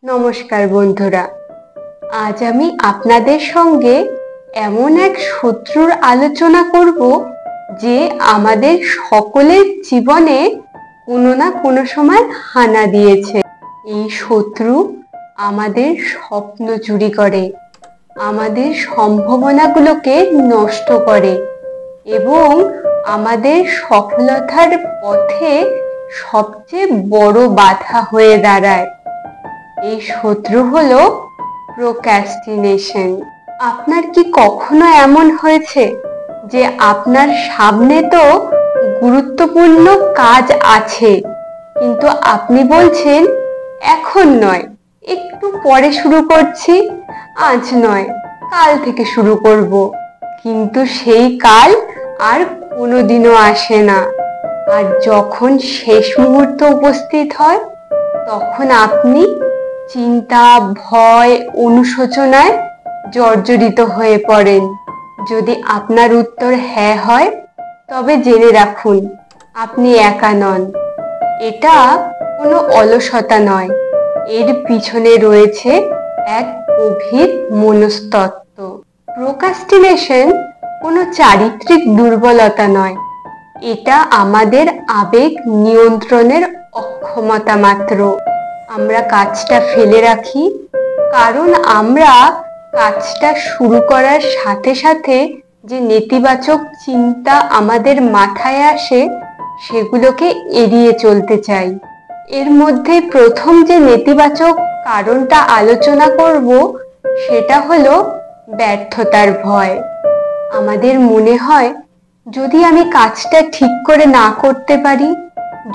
নমস্কার বন্ধুরা, আজ আমি আপনাদের সঙ্গে এমন এক শত্রুর আলোচনা করব যে আমাদের সকলের জীবনে কোনো না কোনো সময় হানা দিয়েছে। এই শত্রু আমাদের স্বপ্ন চুরি করে, আমাদের সম্ভাবনাগুলোকে নষ্ট করে এবং আমাদের সফলতার পথে সবচেয়ে বড় বাধা হয়ে দাঁড়ায়। এই শত্রু হলো প্রোক্রাস্টিনেশন। আপনার কি কখনো এমন হয়েছে যে আপনার সামনে তো গুরুত্বপূর্ণ কাজ আছে, কিন্তু আপনি বলছেন এখন নয়, একটু পরে শুরু করছি, আজ নয় কাল থেকে শুরু করব, কিন্তু সেই কাল আর কোনোদিনও আসে না। আর যখন শেষ মুহূর্ত উপস্থিত হয় তখন আপনি চিন্তা, ভয়, অনুশোচনায় জর্জরিত হয়ে পড়েন। যদি আপনার উত্তর হ্যাঁ হয় তবে জেনে রাখুন, আপনি একা নন। এটা কোনো অলসতা নয়, এর পিছনে রয়েছে এক গভীর মনস্তত্ত্ব। প্রোক্রাস্টিনেশন কোনো চারিত্রিক দুর্বলতা নয়, এটা আমাদের আবেগ নিয়ন্ত্রণের অক্ষমতা মাত্র। আমরা কাজটা ফেলে রাখি কারণ আমরা কাজটা শুরু করার সাথে সাথে যে নেতিবাচক চিন্তা আমাদের মাথায় আসে সেগুলোকে এড়িয়ে চলতে চাই। এর মধ্যে প্রথম যে নেতিবাচক কারণটা আলোচনা করব সেটা হলো ব্যর্থতার ভয়। আমাদের মনে হয়, যদি আমি কাজটা ঠিক করে না করতে পারি,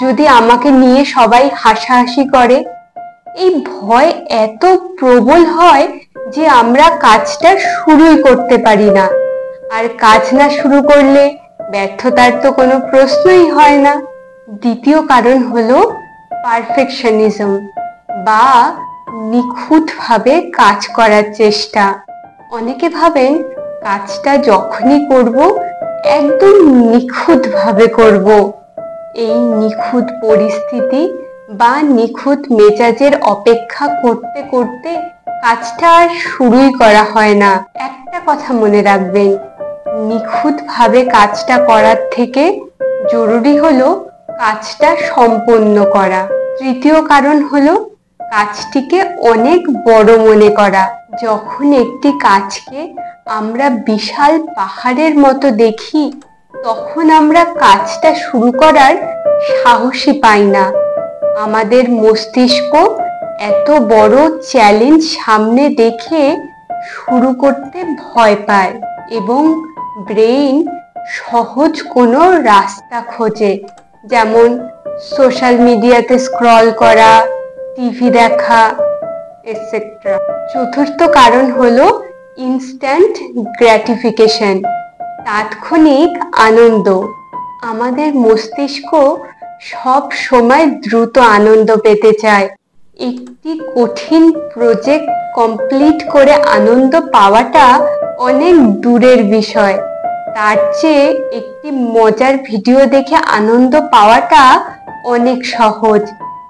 যদি আমাকে নিয়ে সবাই হাসাহাসি করে, এই ভয় এত প্রবল হয় যে আমরা কাজটা শুরুই করতে পারি না। আর কাজ না শুরু করলে ব্যর্থতার তো কোনো প্রশ্নই হয় না। দ্বিতীয় কারণ হলো পারফেকশনিজম বা নিখুঁতভাবে কাজ করার চেষ্টা। অনেকে ভাবেন কাজটা যখনই করব একদম নিখুঁতভাবে করব। এই নিখুঁত পরিস্থিতি বা নিখুঁত মেজাজের অপেক্ষা করতে করতে কাজটা আর শুরুই করা হয় না। একটা কথা মনে রাখবেন, নিখুঁতভাবে কাজটা করার থেকে জরুরি হলো কাজটা সম্পন্ন করা। তৃতীয় কারণ হলো কাজটিকে অনেক বড় মনে করা। যখন একটি কাজকে আমরা বিশাল পাহাড়ের মতো দেখি তখন আমরা কাজটা শুরু করার সাহসই পাই না। আমাদের মস্তিষ্ক এত বড় চ্যালেঞ্জ সামনে দেখে শুরু করতে ভয় পায় এবং ব্রেইন সহজ কোনো রাস্তা খোঁজে, যেমন সোশ্যাল মিডিয়াতে স্ক্রল করা, টিভি দেখা, এটসেট্রা। চতুর্থ কারণ হলো ইনস্ট্যান্ট গ্র্যাটিফিকেশন, তাৎক্ষণিক আনন্দ। আমাদের মস্তিষ্ক সব সময় দ্রুত আনন্দ পেতে চায়। একটি কঠিন প্রজেক্ট কমপ্লিট করে আনন্দ পাওয়াটা অনেক দূরের বিষয়, তার চেয়ে একটি মজার ভিডিও দেখে আনন্দ পাওয়াটা অনেক সহজ।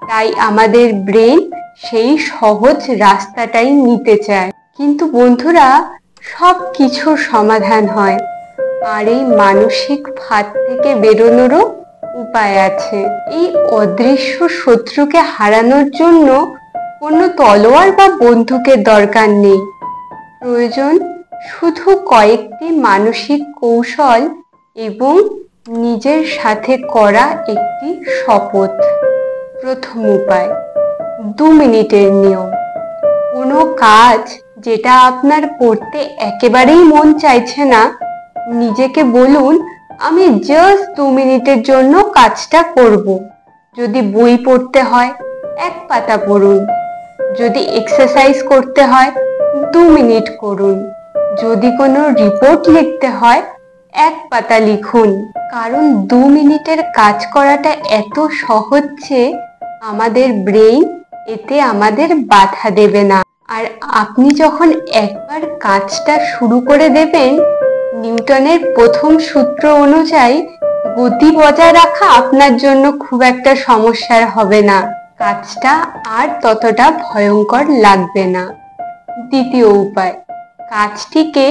তাই আমাদের ব্রেন সেই সহজ রাস্তাটাই নিতে চায়। কিন্তু বন্ধুরা, সব কিছুর সমাধান হয়, আর এই মানসিক ফাঁদ থেকে বেরোনোরও উপায় আছে। এই অদৃশ্য শত্রুকে হারানোর জন্য কোনো তলোয়ার বা বন্দুকের দরকার নেই। প্রয়োজন শুধু কয়েকটি মানসিক কৌশল এবং নিজের সাথে করা একটি শপথ। প্রথম উপায়, 2 মিনিটের নিয়ম। কোনো কাজ যেটা আপনার করতে একেবারেই মন চাইছে না, নিজেকে বলুন, আমি জাস্ট 2 মিনিটের জন্য কাজটা করব। যদি বই পড়তে হয় 1 পাতা পড়ুন, যদি এক্সারসাইজ করতে হয় 2 মিনিট করুন, যদি কোনো রিপোর্ট লিখতে হয় 1 পাতা লিখুন। কারণ 2 মিনিটের কাজ করাটা এত সহজ যে আমাদের ব্রেইন এতে আমাদের বাধা দেবে না। আর আপনি যখন একবার কাজটা শুরু করে দেবেন, নিউটনের প্রথম সূত্র অনুযায়ী গতি বজায় রাখা আপনার জন্য খুব একটা সমস্যার হবে না। কাজটা আর ততটা ভয়ঙ্কর লাগবে না। দ্বিতীয় উপায়, কাজটিকে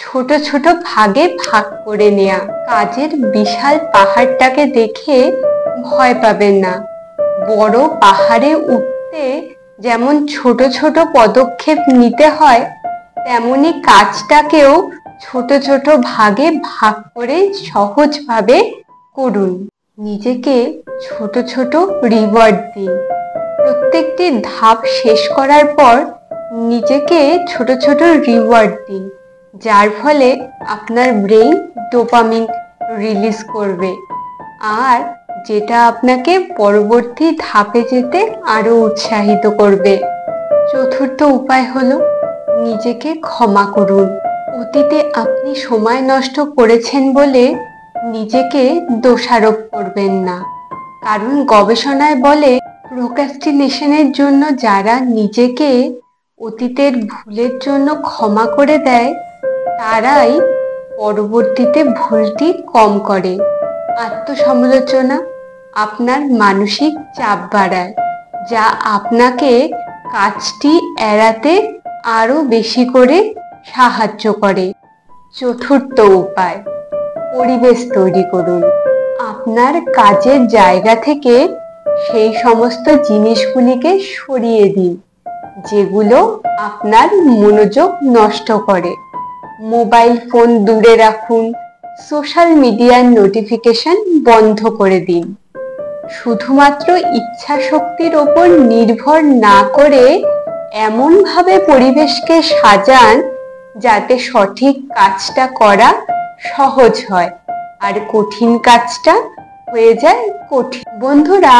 ছোট ছোট ভাগে ভাগ করে নেওয়া। কাজের বিশাল পাহাড়টাকে দেখে ভয় পাবেন না। বড় পাহাড়ে উঠতে যেমন ছোট ছোট পদক্ষেপ নিতে হয়, তেমনি কাজটাকেও ছোট ছোট ভাগে ভাগ করে সহজভাবে করুন। নিজেকে ছোট ছোট রিওয়ার্ড দিন। প্রত্যেকটি ধাপ শেষ করার পর নিজেকে ছোট ছোট রিওয়ার্ড দিন, যার ফলে আপনার ব্রেইন ডোপামিন রিলিজ করবে, আর যেটা আপনাকে পরবর্তী ধাপে যেতে আরো উৎসাহিত করবে। চতুর্থ উপায় হলো নিজেকে ক্ষমা করুন। অতীতে আপনি সময় নষ্ট করেছেন বলে নিজেকে দোষারোপ করবেন না, কারণ গবেষণায় বলে প্রোক্রাস্টিনেশনের জন্য যারা নিজেকে অতীতের ভুলের জন্য ক্ষমা করে দেয়, তারাই পরবর্তীতে ভুলটি কম করে। আত্মসমালোচনা আপনার মানসিক চাপ বাড়ায়, যা আপনাকে কাজটি এড়াতে আরো বেশি করে সাহায্য করে। চতুর্থ উপায়, পরিবেশ তৈরি করুন। আপনার কাজের জায়গা থেকে সেই সমস্ত জিনিসগুলিকে সরিয়ে দিন যেগুলো আপনার মনোযোগ নষ্ট করে। মোবাইল ফোন দূরে রাখুন, সোশ্যাল মিডিয়ার নোটিফিকেশন বন্ধ করে দিন। শুধুমাত্র ইচ্ছা শক্তির ওপর নির্ভর না করে এমনভাবে পরিবেশকে সাজান যাতে সঠিক কাজটা করা সহজ হয় আর কঠিন কাজটা হয়ে যায় কঠিন। বন্ধুরা,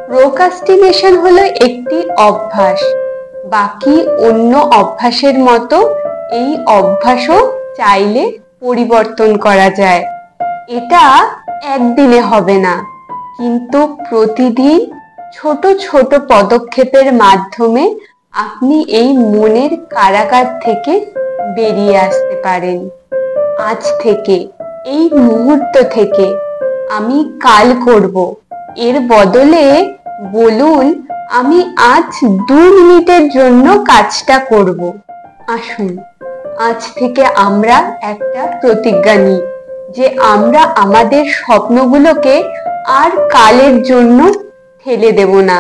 প্রোক্রাস্টিনেশন হলো একটি অভ্যাস। বাকি অন্য অভ্যাসের মতো এই অভ্যাসও চাইলে পরিবর্তন করা যায়। এটা একদিনে হবে না, কিন্তু প্রতিদিন ছোট ছোট পদক্ষেপের মাধ্যমে আপনি এই মনের কারাগার থেকে বেরিয়ে আসতে পারেন। আজ থেকে, এই মুহূর্ত থেকে, আমি কাল করব এর বদলে বলুন, আমি আজ 2 মিনিটের জন্য কাজটা করব। আসুন আজ থেকে আমরা একটা প্রতিজ্ঞা নিই যে আমরা আমাদের স্বপ্নগুলোকে আর কালের জন্য ঠেলে দেব না।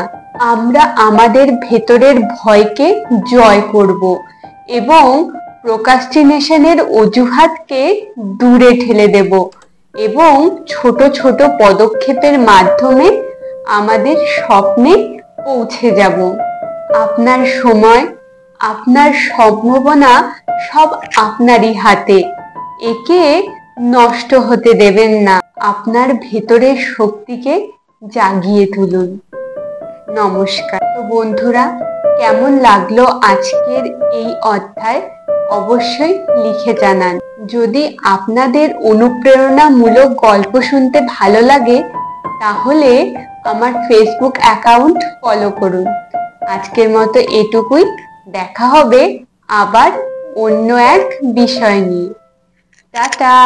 আমরা আমাদের ভেতরের ভয়কে জয় করব এবং প্রোক্রাস্টিনেশনের অজুহাতকে দূরে ঠেলে দেব এবং ছোট ছোট পদক্ষেপের মাধ্যমে আমাদের স্বপ্নে পৌঁছে যাব। আপনার সময়, আপনার সম্ভাবনা সব আপনারই হাতে। একে নষ্ট হতে দেবেন না। আপনার ভেতরের শক্তিকে জাগিয়ে তুলুন। নমস্কার। তো বন্ধুরা, কেমন লাগলো আজকের এই অধ্যায় অবশ্যই লিখে জানান। যদি আপনাদের অনুপ্রেরণামূলক গল্প শুনতে ভালো লাগে, তাহলে আমার ফেসবুক অ্যাকাউন্ট ফলো করুন। আজকের মতো এটুকুই। দেখা হবে আবার অন্য এক বিষয় নিয়ে। টাটা।